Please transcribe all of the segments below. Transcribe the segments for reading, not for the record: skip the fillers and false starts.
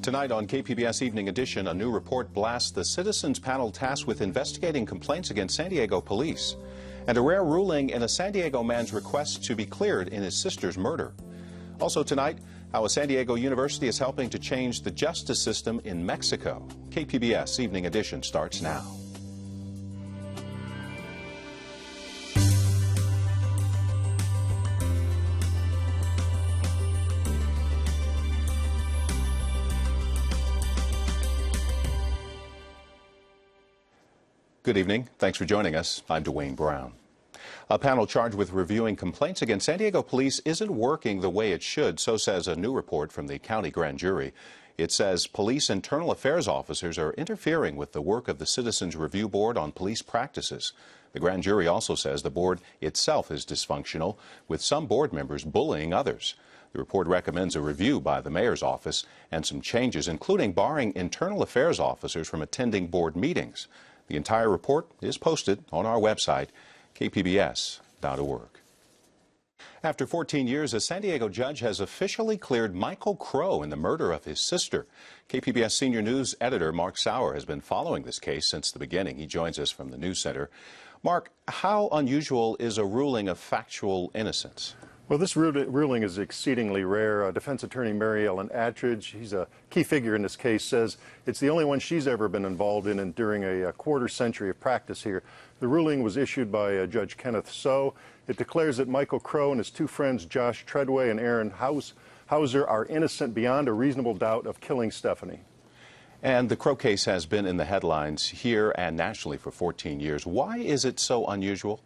Tonight on KPBS Evening Edition, a new report blasts the citizens panel tasked with investigating complaints against San Diego police, and a rare ruling in a San Diego man's request to be cleared in his sister's murder. Also tonight, how a San Diego university is helping to change the justice system in Mexico. KPBS Evening Edition starts now. Good evening. Thanks for joining us. I'm Dwayne Brown. A panel charged with reviewing complaints against San Diego police isn't working the way it should, so says a new report from the county grand jury. It says police internal affairs officers are interfering with the work of the Citizens Review Board on police practices. The grand jury also says the board itself is dysfunctional, with some board members bullying others. The report recommends a review by the mayor's office and some changes, including barring internal affairs officers from attending board meetings. The entire report is posted on our website, kpbs.org. After 14 years, a San Diego judge has officially cleared Michael Crow in the murder of his sister. KPBS senior news editor Mark Sauer has been following this case since the beginning. He joins us from the news center. Mark, how unusual is a ruling of factual innocence? Well, this ruling is exceedingly rare. Defense attorney Mary Ellen Attridge, he's a key figure in this case, says it's the only one she's ever been involved in and during a quarter century of practice here. The ruling was issued by Judge Kenneth So. It declares that Michael Crow and his two friends, Josh Treadway and Aaron Hauser, are innocent beyond a reasonable doubt of killing Stephanie. And the Crow case has been in the headlines here and nationally for 14 years. Why is it so unusual?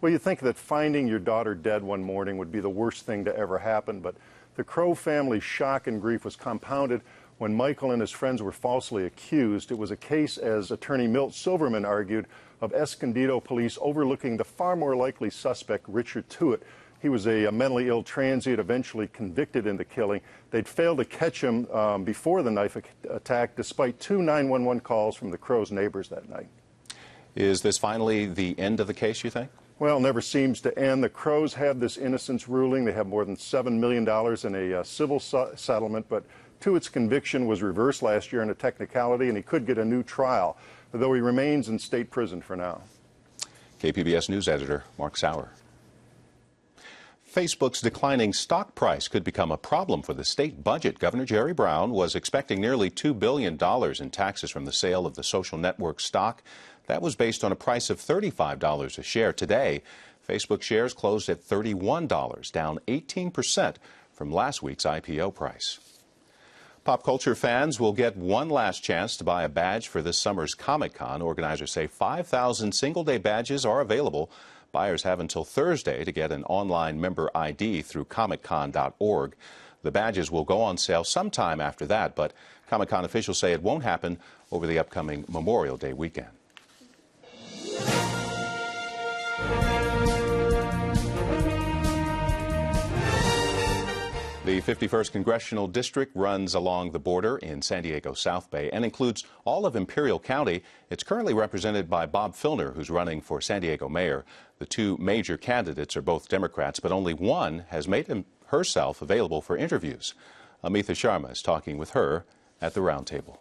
Well, you think that finding your daughter dead one morning would be the worst thing to ever happen, but the Crow family's shock and grief was compounded when Michael and his friends were falsely accused. It was a case, as attorney Milt Silverman argued, of Escondido police overlooking the far more likely suspect, Richard Tewitt. He was a mentally ill transient, eventually convicted in the killing. They'd failed to catch him before the knife attack, despite two 911 calls from the Crow's neighbors that night. Is this finally the end of the case, you think? Well, never seems to end. The Crows have this innocence ruling. They have more than $7 million in a civil settlement, but Tewitt's conviction was reversed last year in a technicality, and he could get a new trial, though he remains in state prison for now. KPBS News Editor Mark Sauer. Facebook's declining stock price could become a problem for the state budget. Governor Jerry Brown was expecting nearly $2 billion in taxes from the sale of the social network stock. That was based on a price of $35 a share. Today, Facebook shares closed at $31, down 18% from last week's IPO price. Pop culture fans will get one last chance to buy a badge for this summer's Comic-Con. Organizers say 5,000 single-day badges are available. Buyers have until Thursday to get an online member ID through comiccon.org. The badges will go on sale sometime after that, but Comic-Con officials say it won't happen over the upcoming Memorial Day weekend. The 51st Congressional District runs along the border in San Diego South Bay and includes all of Imperial County. It's currently represented by Bob Filner, who's running for San Diego mayor. The two major candidates are both Democrats, but only one has made herself available for interviews. Amitha Sharma is talking with her at the roundtable.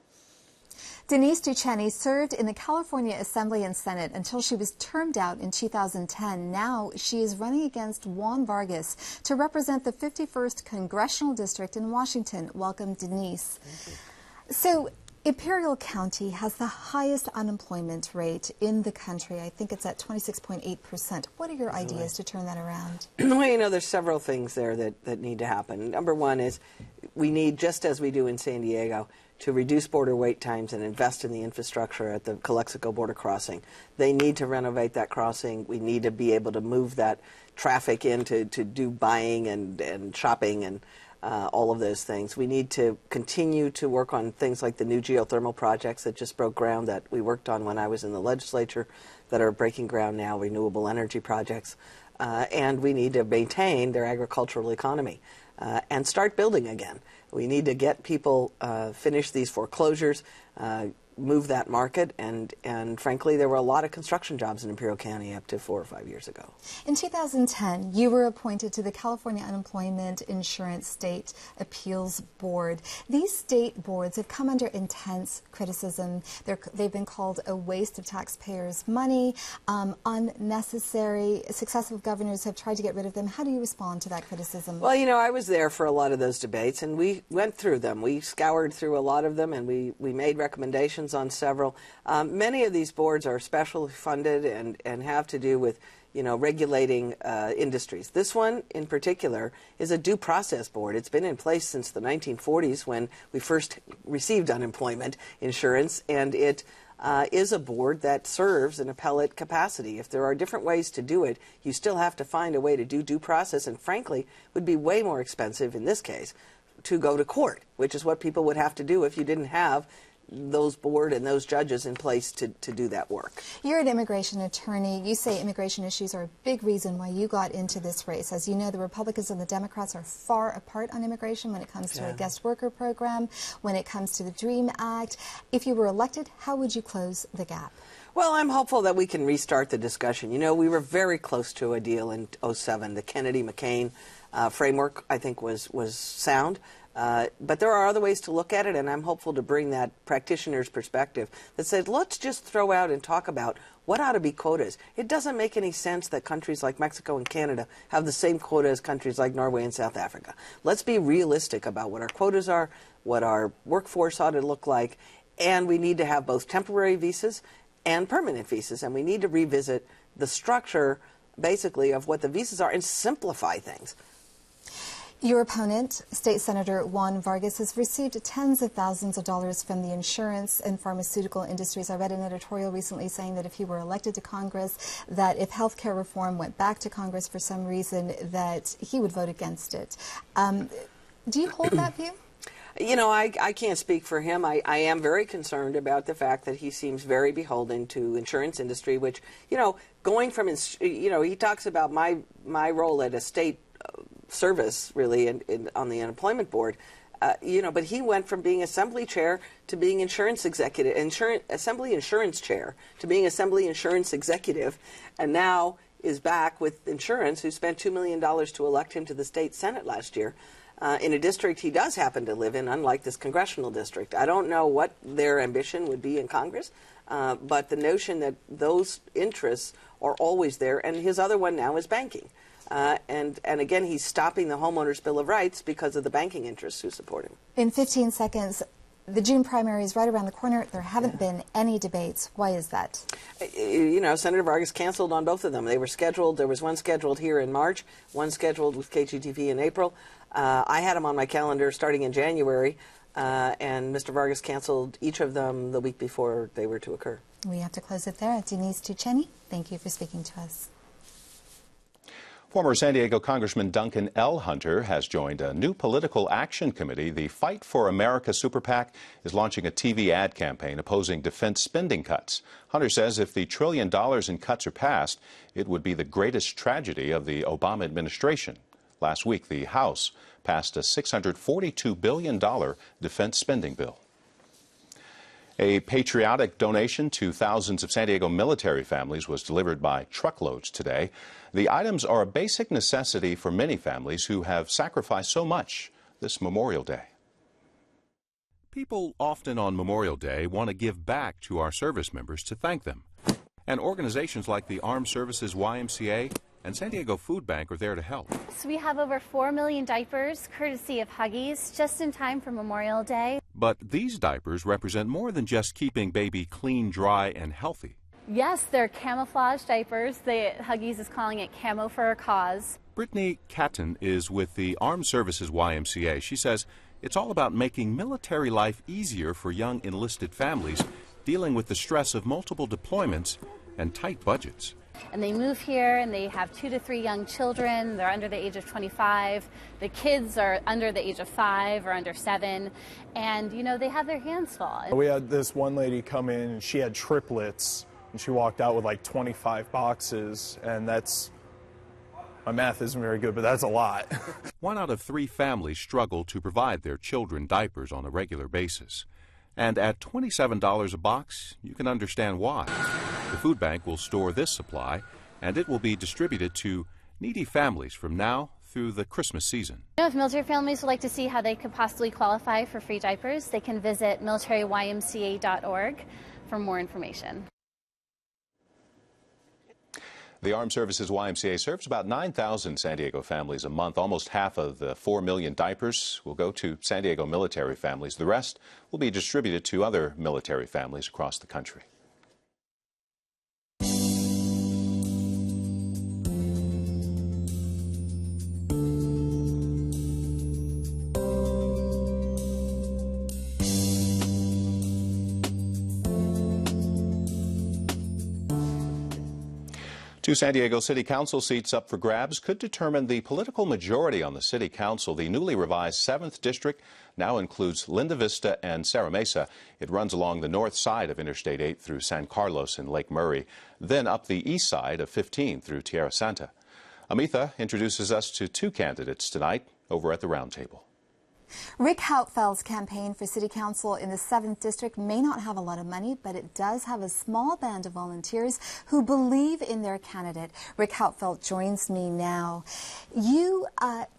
Denise Duchenne served in the California Assembly and Senate until she was termed out in 2010. Now she is running against Juan Vargas to represent the 51st Congressional District in Washington. Welcome, Denise. So Imperial County has the highest unemployment rate in the country. I think it's at 26.8%. What are your ideas to turn that around? Well, you know, there's several things there that need to happen. Number one is we need, just as we do in San Diego, to reduce border wait times and invest in the infrastructure at the Calexico border crossing. They need to renovate that crossing. We need to be able to move that traffic in to do buying and shopping and all of those things. We need to continue to work on things like the new geothermal projects that just broke ground that we worked on when I was in the legislature that are breaking ground now, renewable energy projects. And we need to maintain their agricultural economy and start building again. We need to get people, finish these foreclosures, move that market, and frankly, there were a lot of construction jobs in Imperial County up to 4 or 5 years ago. In 2010, you were appointed to the California Unemployment Insurance State Appeals Board. These state boards have come under intense criticism. They've been called a waste of taxpayers' money, unnecessary. Successive governors have tried to get rid of them. How do you respond to that criticism? Well, you know, I was there for a lot of those debates, and we went through them. We scoured through a lot of them, and we made recommendations on several. Many of these boards are specially funded and have to do with, you know, regulating industries. This one in particular is a due process board. It's been in place since the 1940s when we first received unemployment insurance, and it is a board that serves an appellate capacity. If there are different ways to do it, you still have to find a way to do due process, and frankly, would be way more expensive in this case to go to court, which is what people would have to do if you didn't have those board and those judges in place to do that work. You're an immigration attorney. You say immigration issues are a big reason why you got into this race. As you know, the Republicans and the Democrats are far apart on immigration when it comes to a guest worker program, when it comes to the DREAM Act. If you were elected, how would you close the gap? Well, I'm hopeful that we can restart the discussion. You know, we were very close to a deal in '07. The Kennedy-McCain framework, I think, was sound. But there are other ways to look at it, and I'm hopeful to bring that practitioner's perspective that says, let's just throw out and talk about what ought to be quotas. It doesn't make any sense that countries like Mexico and Canada have the same quota as countries like Norway and South Africa. Let's be realistic about what our quotas are, what our workforce ought to look like, and we need to have both temporary visas and permanent visas, and we need to revisit the structure, basically, of what the visas are and simplify things. Your opponent, State Senator Juan Vargas, has received tens of thousands of dollars from the insurance and pharmaceutical industries. I read an editorial recently saying that if he were elected to Congress, that if health care reform went back to Congress for some reason, that he would vote against it. Do you hold that view? You know, I can't speak for him. I am very concerned about the fact that he seems very beholden to insurance industry, which, you know, going from, you know, he talks about my role at a state service, really, on the unemployment board, you know, but he went from being assembly chair to being insurance executive, assembly insurance chair to being assembly insurance executive, and now is back with insurance, who spent $2 million to elect him to the state Senate last year, in a district he does happen to live in, unlike this congressional district. I don't know what their ambition would be in Congress, but the notion that those interests are always there, and his other one now is banking. And again, he's stopping the homeowners' Bill of Rights because of the banking interests who support him. In 15 seconds, the June primary is right around the corner. There haven't been any debates. Why is that? You know, Senator Vargas canceled on both of them. They were scheduled. There was one scheduled here in March, one scheduled with KGTV in April. I had them on my calendar starting in January, and Mr. Vargas canceled each of them the week before they were to occur. We have to close it there. Denise Tucheni, thank you for speaking to us. Former San Diego Congressman Duncan L. Hunter has joined a new political action committee. The Fight for America Super PAC is launching a TV ad campaign opposing defense spending cuts. Hunter says if the $1 trillion in cuts are passed, it would be the greatest tragedy of the Obama administration. Last week, the House passed a $642 billion defense spending bill. A patriotic donation to thousands of San Diego military families was delivered by truckloads today. The items are a basic necessity for many families who have sacrificed so much this Memorial Day. People often on Memorial Day want to give back to our service members to thank them. And organizations like the Armed Services YMCA and San Diego Food Bank are there to help. So we have over 4 million diapers, courtesy of Huggies, just in time for Memorial Day. But these diapers represent more than just keeping baby clean, dry, and healthy. Yes, they're camouflage diapers. Huggies is calling it Camo for a Cause. Brittany Catton is with the Armed Services YMCA. She says it's all about making military life easier for young enlisted families dealing with the stress of multiple deployments and tight budgets. And they move here and they have 2 to 3 young children. They're under the age of 25. The kids are under the age of 5 or under 7. And, you know, they have their hands full. We had this one lady come in and she had triplets and she walked out with like 25 boxes, and that's, my math isn't very good, but that's a lot. 1 out of 3 families struggle to provide their children diapers on a regular basis. And at $27 a box, you can understand why. The food bank will store this supply, and it will be distributed to needy families from now through the Christmas season. If military families would like to see how they could possibly qualify for free diapers, they can visit militaryymca.org for more information. The Armed Services YMCA serves about 9,000 San Diego families a month. Almost half of the 4 million diapers will go to San Diego military families. The rest will be distributed to other military families across the country. Two San Diego City Council seats up for grabs could determine the political majority on the City Council. The newly revised 7th District now includes Linda Vista and Serra Mesa. It runs along the north side of Interstate 8 through San Carlos and Lake Murray, then up the east side of 15 through Tierra Santa. Amitha introduces us to two candidates tonight over at the roundtable. Rick Hauptfeld's campaign for City Council in the 7th District may not have a lot of money, but it does have a small band of volunteers who believe in their candidate. Rick Hauptfeld joins me now. You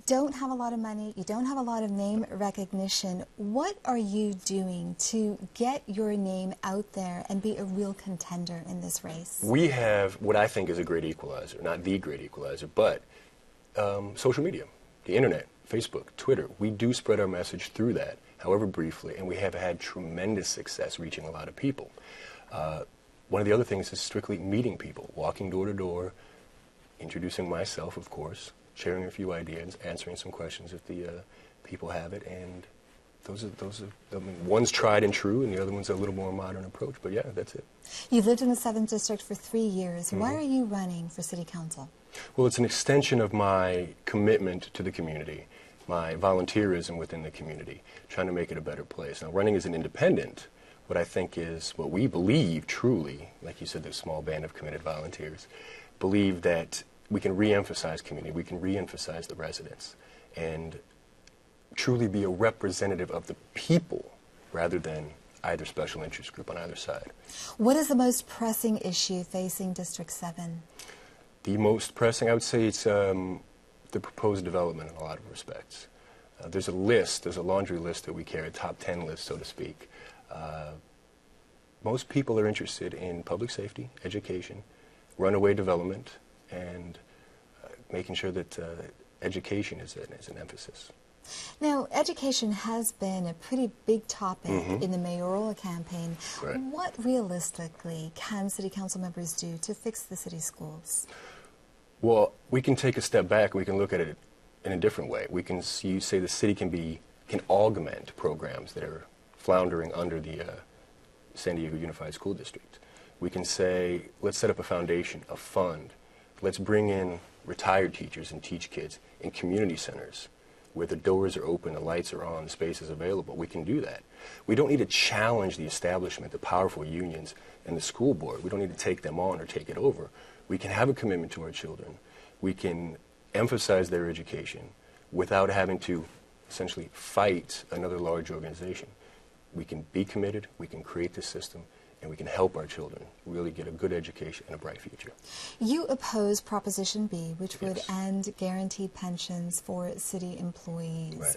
don't have a lot of money. You don't have a lot of name recognition. What are you doing to get your name out there and be a real contender in this race? We have what I think is a great equalizer, not the great equalizer, but social media, the internet. Facebook, Twitter, we do spread our message through that, however briefly, and we have had tremendous success reaching a lot of people. One of the other things is strictly meeting people, walking door to door, introducing myself, of course, sharing a few ideas, answering some questions if the people have it, and those are I mean, one's tried and true, and the other one's a little more modern approach, but yeah, that's it. You've lived in the 7th District for 3 years. Why are you running for City Council? Well, it's an extension of my commitment to the community, my volunteerism within the community, trying to make it a better place. Now, running as an independent, what I think is what we believe truly, like you said, the small band of committed volunteers, believe that we can re-emphasize community, we can re-emphasize the residents, and truly be a representative of the people rather than either special interest group on either side. What is the most pressing issue facing District 7? The most pressing, I would say, it's the proposed development in a lot of respects. There's a list, there's a laundry list that we carry, a top 10 list, so to speak. Most people are interested in public safety, education, runaway development, and making sure that education is an emphasis. Now, education has been a pretty big topic in the mayoral campaign. Right. What realistically can City Council members do to fix the city schools? Well, we can take a step back and we can look at it in a different way. We can say the city can augment programs that are floundering under the San Diego Unified School District. We can say, let's set up a foundation, a fund. Let's bring in retired teachers and teach kids in community centers where the doors are open, the lights are on, the space is available. We can do that. We don't need to challenge the establishment, the powerful unions, and the school board. We don't need to take them on or take it over. We can have a commitment to our children. We can emphasize their education without having to essentially fight another large organization. We can be committed, we can create this system, and we can help our children really get a good education and a bright future. You oppose Proposition B, which would end guaranteed pensions for city employees. Right.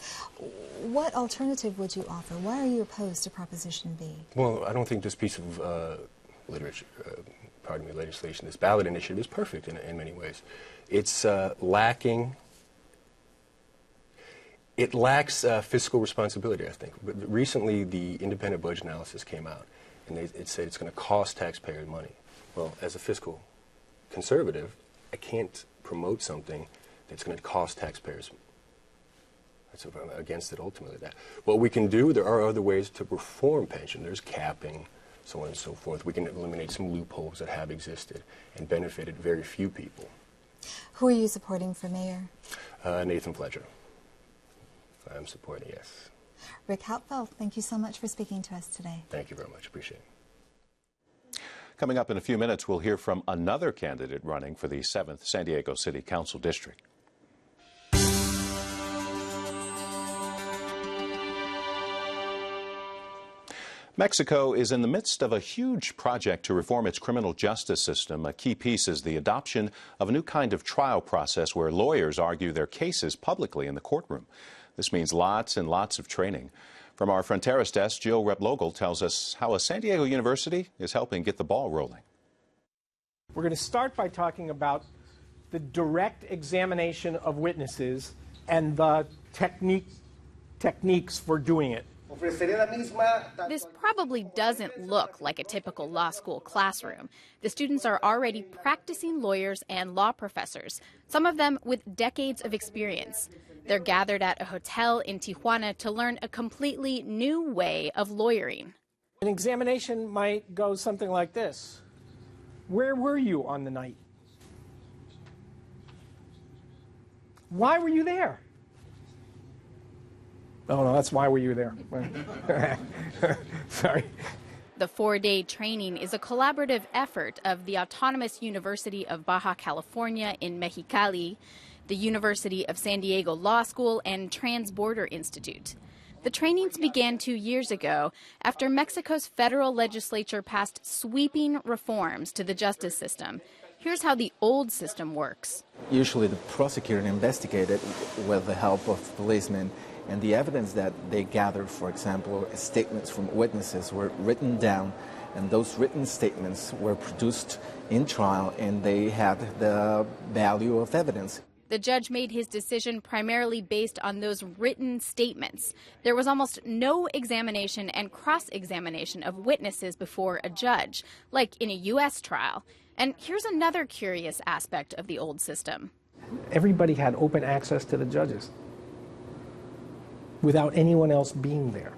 What alternative would you offer? Why are you opposed to Proposition B? Well, I don't think this piece of legislation, this ballot initiative is perfect in many ways. It's lacking. It lacks fiscal responsibility, I think. But recently, the independent budget analysis came out, and it said it's going to cost taxpayers money. Well, as a fiscal conservative, I can't promote something that's going to cost taxpayers. I'm against it ultimately. What we can do, there are other ways to reform pension. There's capping, so on and so forth. We can eliminate some loopholes that have existed and benefited very few people. Who are you supporting for mayor? Nathan Fletcher. I'm supporting, yes. Rick Hauptfeld, thank you so much for speaking to us today. Thank you very much. Appreciate it. Coming up in a few minutes, we'll hear from another candidate running for the 7th San Diego City Council District. Mexico is in the midst of a huge project to reform its criminal justice system. A key piece is the adoption of a new kind of trial process where lawyers argue their cases publicly in the courtroom. This means lots and lots of training. From our Fronteras desk, Jill Replogel tells us how a San Diego university is helping get the ball rolling. We're going to start by talking about the direct examination of witnesses and the techniques for doing it. This probably doesn't look like a typical law school classroom. The students are already practicing lawyers and law professors, some of them with decades of experience. They're gathered at a hotel in Tijuana to learn a completely new way of lawyering. An examination might go something like this. Where were you on the night? Why were you there? Oh, no, that's why were you there. Sorry. The 4-day training is a collaborative effort of the Autonomous University of Baja California in Mexicali, the University of San Diego Law School, and Transborder Institute. The trainings began 2 years ago after Mexico's federal legislature passed sweeping reforms to the justice system. Here's how the old system works. Usually the prosecutor investigated with the help of policemen, and the evidence that they gathered, for example, statements from witnesses were written down, and those written statements were produced in trial, and they had the value of evidence. The judge made his decision primarily based on those written statements. There was almost no examination and cross-examination of witnesses before a judge, like in a U.S. trial. And here's another curious aspect of the old system. Everybody had open access to the judges without anyone else being there.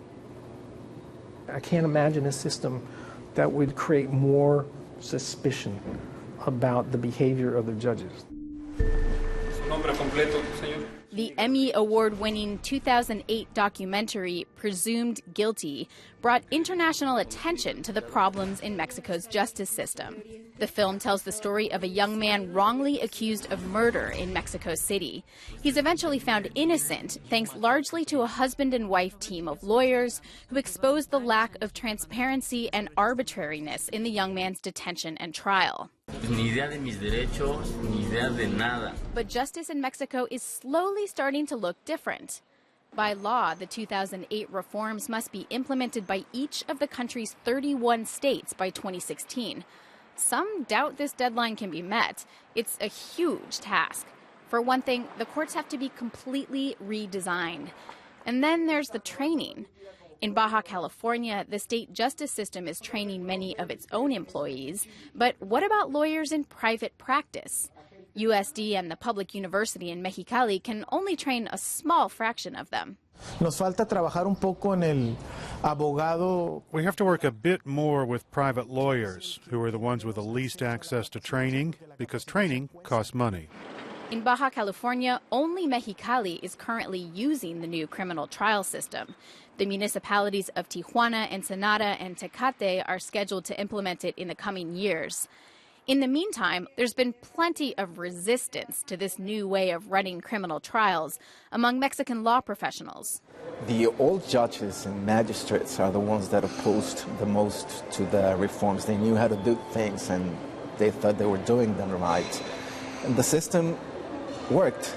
I can't imagine a system that would create more suspicion about the behavior of the judges. The Emmy Award-winning 2008 documentary, Presumed Guilty, brought international attention to the problems in Mexico's justice system. The film tells the story of a young man wrongly accused of murder in Mexico City. He's eventually found innocent, thanks largely to a husband and wife team of lawyers who exposed the lack of transparency and arbitrariness in the young man's detention and trial. But justice in Mexico is slowly starting to look different. By law, the 2008 reforms must be implemented by each of the country's 31 states by 2016. Some doubt this deadline can be met. It's a huge task. For one thing, the courts have to be completely redesigned. And then there's the training. In Baja California, the state justice system is training many of its own employees. But what about lawyers in private practice? USD and the public university in Mexicali can only train a small fraction of them. Nos falta trabajar un poco en el abogado. We have to work a bit more with private lawyers, who are the ones with the least access to training, because training costs money. In Baja California, only Mexicali is currently using the new criminal trial system. The municipalities of Tijuana, Ensenada, and Tecate are scheduled to implement it in the coming years. In the meantime, there's been plenty of resistance to this new way of running criminal trials among Mexican law professionals. The old judges and magistrates are the ones that opposed the most to the reforms. They knew how to do things, and they thought they were doing them right. And the system worked.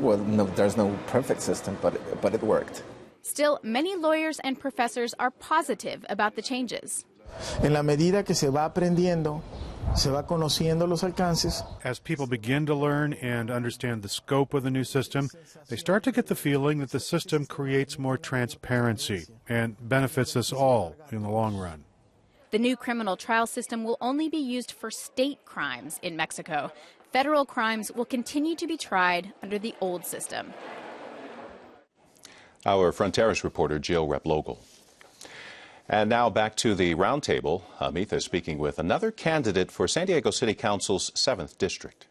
Well, no, there's no perfect system, but it worked. Still, many lawyers and professors are positive about the changes. En la medida que se va aprendiendo, se va conociendo los alcances. As people begin to learn and understand the scope of the new system, they start to get the feeling that the system creates more transparency and benefits us all in the long run. The new criminal trial system will only be used for state crimes in Mexico. Federal crimes will continue to be tried under the old system. Our Fronteras reporter, Jill Replogel. And now back to the roundtable. Amitha speaking with another candidate for San Diego City Council's 7th District.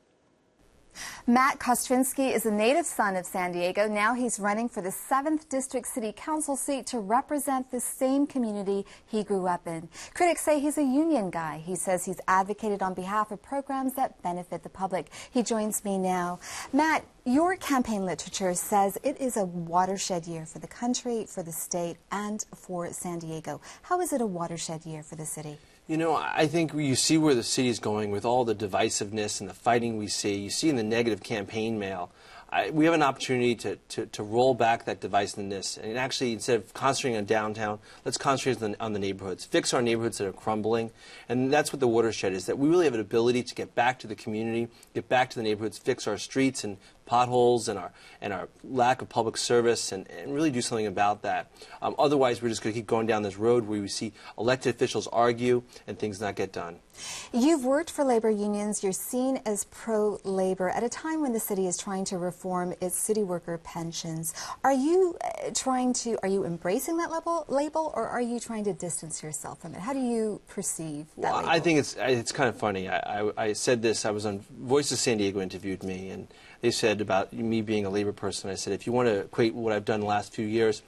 Matt Kostrinsky is a native son of San Diego. Now he's running for the 7th District City Council seat to represent the same community he grew up in. Critics say he's a union guy. He says he's advocated on behalf of programs that benefit the public. He joins me now. Matt, your campaign literature says it is a watershed year for the country, for the state, and for San Diego. How is it a watershed year for the city? You know, I think you see where the city is going with all the divisiveness and the fighting we see. You see in the negative campaign mail. We have an opportunity to roll back that divisiveness and actually, instead of concentrating on downtown, let's concentrate on the neighborhoods, fix our neighborhoods that are crumbling. And that's what the watershed is, that we really have an ability to get back to the community, get back to the neighborhoods, fix our streets and potholes and our lack of public service and really do something about that. Otherwise, we're just going to keep going down this road where we see elected officials argue and things not get done. You've worked for labor unions. You're seen as pro-labor at a time when the city is trying to reform its city worker pensions. Are you embracing that label, or are you trying to distance yourself from it? How do you perceive that label? I think it's kind of funny. I said this. I was on Voice of San Diego interviewed me, and they said about me being a labor person. I said, if you want to equate what I've done the last few years,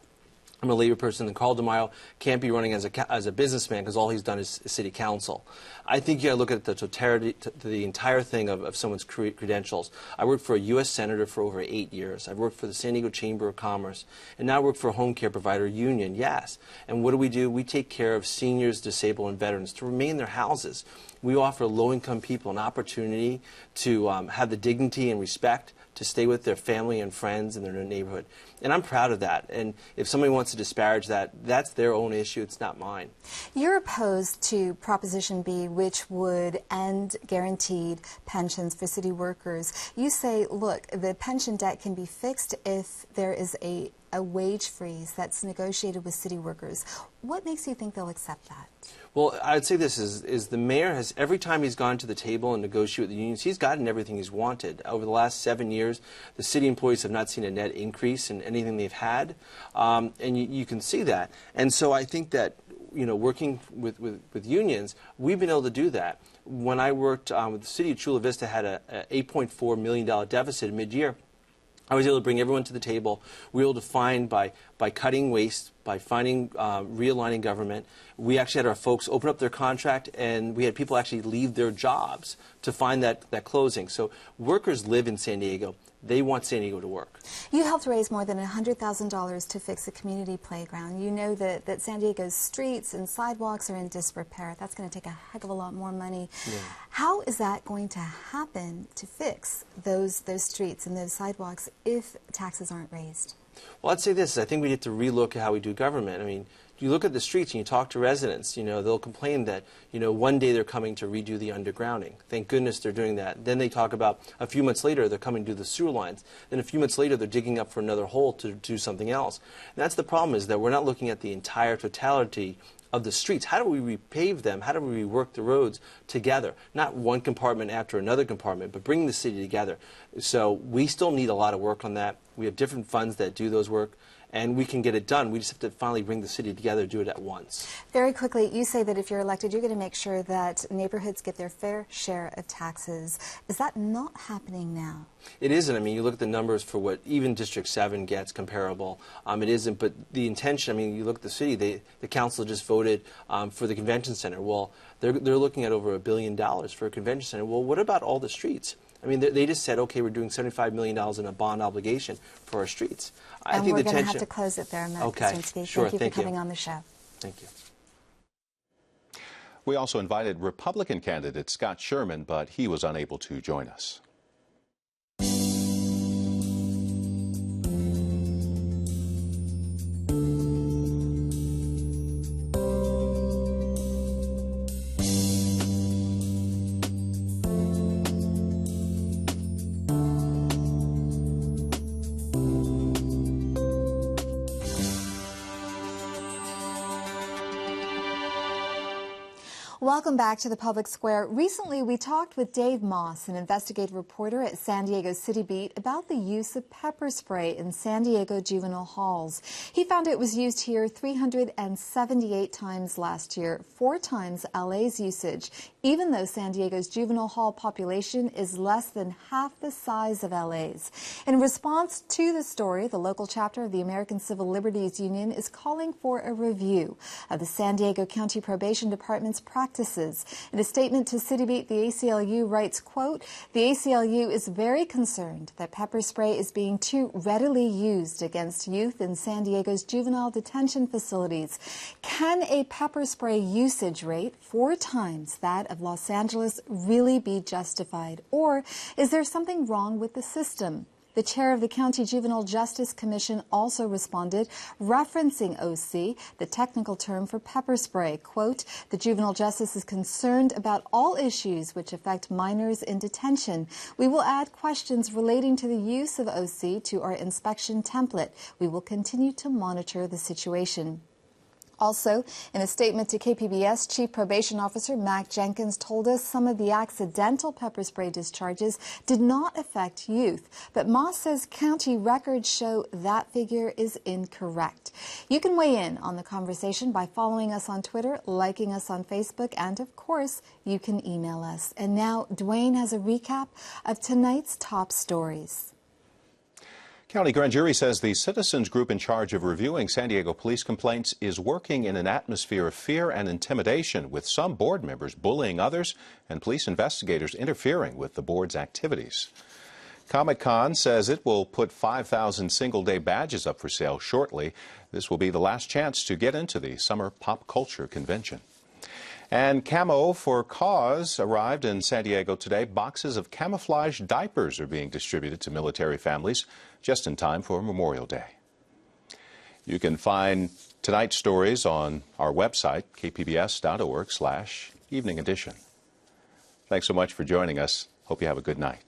I'm a labor person, and Carl DeMaio can't be running as a businessman because all he's done is city council. I think you got to look at the totality, the entire thing of someone's credentials. I worked for a U.S. Senator for over 8 years. I've worked for the San Diego Chamber of Commerce, and now I work for a home care provider union, yes. And what do? We take care of seniors, disabled, and veterans to remain in their houses. We offer low-income people an opportunity to have the dignity and respect to stay with their family and friends in their neighborhood. And I'm proud of that. And if somebody wants to disparage that, that's their own issue. It's not mine. You're opposed to Proposition B, which would end guaranteed pensions for city workers. You say, look, the pension debt can be fixed if there is a wage freeze that's negotiated with city workers. What makes you think they'll accept that? Well, I'd say this is the mayor has, every time he's gone to the table and negotiated with the unions, he's gotten everything he's wanted. Over the last 7 years, the city employees have not seen a net increase in anything they've had, and you can see that. And so I think that, you know, working with unions, we've been able to do that. When I worked with the city of Chula Vista had a $8.4 million deficit mid-year. I was able to bring everyone to the table. We were able to find by cutting waste, by finding realigning government. We actually had our folks open up their contract, and we had people actually leave their jobs to find that closing. So workers live in San Diego. They want San Diego to work. You helped raise more than $100,000 to fix a community playground. You know that San Diego's streets and sidewalks are in disrepair. That's going to take a heck of a lot more money. Yeah. How is that going to happen to fix those streets and those sidewalks if taxes aren't raised? Well, I'd say this. I think we need to relook at how we do government. I mean, you look at the streets and you talk to residents, you know, they'll complain that, you know, one day they're coming to redo the undergrounding. Thank goodness they're doing that. Then they talk about a few months later they're coming to do the sewer lines. Then a few months later they're digging up for another hole to do something else. And that's the problem, is that we're not looking at the entire totality of the streets. How do we repave them? How do we rework the roads together? Not one compartment after another compartment, but bring the city together. So we still need a lot of work on that. We have different funds that do those work, and we can get it done. We just have to finally bring the city together, do it at once. Very quickly, you say that if you're elected, you're going to make sure that neighborhoods get their fair share of taxes. Is that not happening now? It isn't. I mean, you look at the numbers for what even District 7 gets comparable. It isn't, but the intention, I mean, you look at the city, the council just voted for the convention center. Well, they're looking at over $1 billion for a convention center. Well, what about all the streets? I mean, they just said, okay, we're doing $75 million in a bond obligation for our streets. And we're going to have to close it there, Matt Kostrinsky. Sure, thank you for coming on the show. Thank you. We also invited Republican candidate Scott Sherman, but he was unable to join us. Welcome back to the Public Square. Recently, we talked with Dave Moss, an investigative reporter at San Diego City Beat, about the use of pepper spray in San Diego juvenile halls. He found it was used here 378 times last year, 4 times LA's usage, even though San Diego's juvenile hall population is less than half the size of LA's. In response to the story, the local chapter of the American Civil Liberties Union is calling for a review of the San Diego County Probation Department's practices. In a statement to City Beat, the ACLU writes, quote, "The ACLU is very concerned that pepper spray is being too readily used against youth in San Diego's juvenile detention facilities. Can a pepper spray usage rate 4 times that of Los Angeles really be justified? Or is there something wrong with the system?" The chair of the County Juvenile Justice Commission also responded, referencing OC, the technical term for pepper spray. Quote, "The juvenile justice is concerned about all issues which affect minors in detention. We will add questions relating to the use of OC to our inspection template. We will continue to monitor the situation." Also, in a statement to KPBS, Chief Probation Officer Mac Jenkins told us some of the accidental pepper spray discharges did not affect youth. But Moss says county records show that figure is incorrect. You can weigh in on the conversation by following us on Twitter, liking us on Facebook, and of course, you can email us. And now, Dwayne has a recap of tonight's top stories. County Grand Jury says the citizens group in charge of reviewing San Diego police complaints is working in an atmosphere of fear and intimidation, with some board members bullying others and police investigators interfering with the board's activities. Comic-Con says it will put 5,000 single-day badges up for sale shortly. This will be the last chance to get into the summer pop culture convention. And Camo for Cause arrived in San Diego today. Boxes of camouflage diapers are being distributed to military families just in time for Memorial Day. You can find tonight's stories on our website, kpbs.org/evening edition. Thanks so much for joining us. Hope you have a good night.